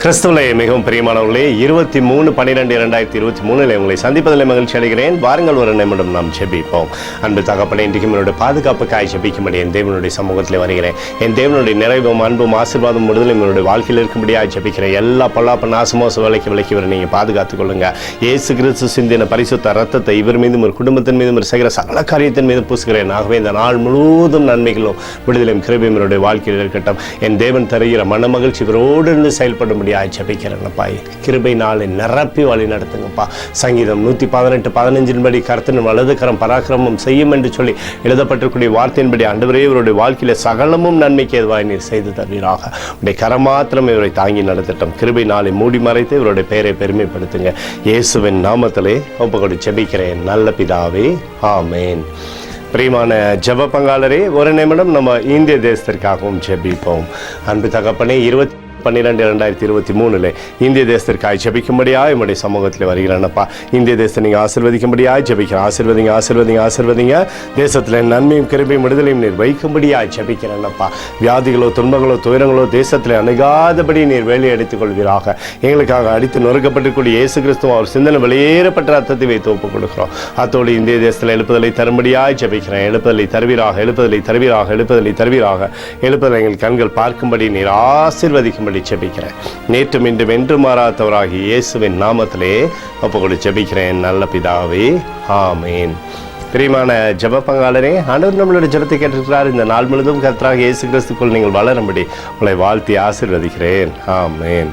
கிறிஸ்துவிலே மிகவும் பிரியமானவர்களே, 23/12/2023 உங்களை சந்திப்பதில் மகிழ்ச்சி அடைகிறேன். வாருங்கள், ஒரு நிமிடம் நாம் ஜெபிப்போம். அன்பு தகப்பனே, இன்றைக்கு என்னுடைய பாதுகாப்புக்காய் ஜெபிக்கும்படி என் தேவனுடைய சமூகத்தில் வருகிறேன். என் தேவனுடைய நிறைவும் அன்பும் ஆசீர்வாதம் விடுதலை என்னுடைய வாழ்க்கையில் இருக்கும்படியாக ஜெபிக்கிறேன். எல்லா பொல்லாப்பு நாசமோச விலக்கி வர நீங்கள் பாதுகாத்துக் கொள்ளுங்க. இயேசு கிறிஸ்து சிந்தின பரிசுத்த ரத்தத்தை இவர் மீதும் ஒரு குடும்பத்தின் மீதும் ஒரு செய்கிற சகல காரியத்தின் மீது பூசுகிறேன். ஆகவே இந்த நாள் முழுவதும் நன்மைகளும் விடுதலையும் கிருபையும் என்னுடைய வாழ்க்கையில் இருக்கட்டும். என் தேவன் தருகிற மன மகிழ்ச்சி இவரோடு இருந்து செயல்படும் ஜெபிக்கிறேன்ப்பா. கிருபை நாளை நிரப்பி வழி நடத்துங்கப்பா. சங்கீதம் 118:15 படி கர்த்தரின் வலது கரம் பராக்கிரமம் செய்யும் என்று சொல்லி எழுதப்பட்டிருக்கூடிய வார்த்தையின்படி ஆண்டவரே இவருடைய வாழ்க்கையில சகலமும் நன்மைக்கு எதுவாய் நீர் செய்து தருவீராக. உடைய கரம் மாத்திரம் இவரை தாங்கி நடத்தட்டும். கிருபை நாளை மூடி மறைத்து இவருடைய பெயரை பெருமைப்படுத்துங்க. இயேசுவின் நாமத்திலே ஒப்புக்கொண்டு ஜெபிக்கிறேன் நல்ல பிதாவே, ஆமேன். பிரியமான ஜெப பங்காளரே, ஒரு நிமிடம் நம்ம இந்திய தேசத்திற்காகவும் ஜெபிப்போம். அன்பு தகப்பனே, 20/12/2023 இந்திய தேசத்திற்காக ஜெபிக்கும்படியாக என்னுடைய சமூகத்தில் வருகிறேன்ப்பா. இந்திய தேசத்தை நீங்கள் ஆசீர்வதிக்கும்படியாக ஜெபிக்கிறேன். ஆசீர்வதிங்க. தேசத்தில் நன்மையும் கிருபையும் விடுதலையும் நீர் வைக்கும்படியாக ஜெபிக்கிறேன்ப்பா. வியாதிகளோ துன்பங்களோ துயரங்களோ தேசத்தில் அணுகாதபடி நீர் வேலையை எடுத்துக் கொள்வீராக. எங்களுக்காக அடித்து நொறுக்கப்பட்டிருக்கூடிய இயேசு கிறிஸ்துவ அவர் சிந்தனை வெளியேறப்பட்ட ரத்தத்தை வைத்து ஒப்புக் கொடுக்கிறோம். அத்தோடு இந்திய தேசத்தில் எழுப்புதலை தரும்படியாக ஜெபிக்கிறேன். எழுப்புதலை தருவீராக. எழுப்புதலை எங்கள் கண்கள் பார்க்கும்படி நீர் ஆசீர்வதிக்கும்படி ஜெபிக்கிறேன். நேற்றும் இன்றும் என்று மாறாதவராகி இயேசுவின் நாமத்திலே ஒப்புக்கொண்டு ஜெபிக்கிறேன் நல்ல பிதாவே, ஆமேன். பிரியமான ஜெப பங்காளரே, ஆண்டவர் நம்மளுடைய ஜெபத்தை கேட்டிருக்கிறார். இந்த நாள் முழுவதும் கர்த்தராகிய இயேசு கிறிஸ்துக்குள் நீங்கள் வளரும்படி உங்களை வாழ்த்தி ஆசீர்வதிக்கிறேன். ஆமேன்.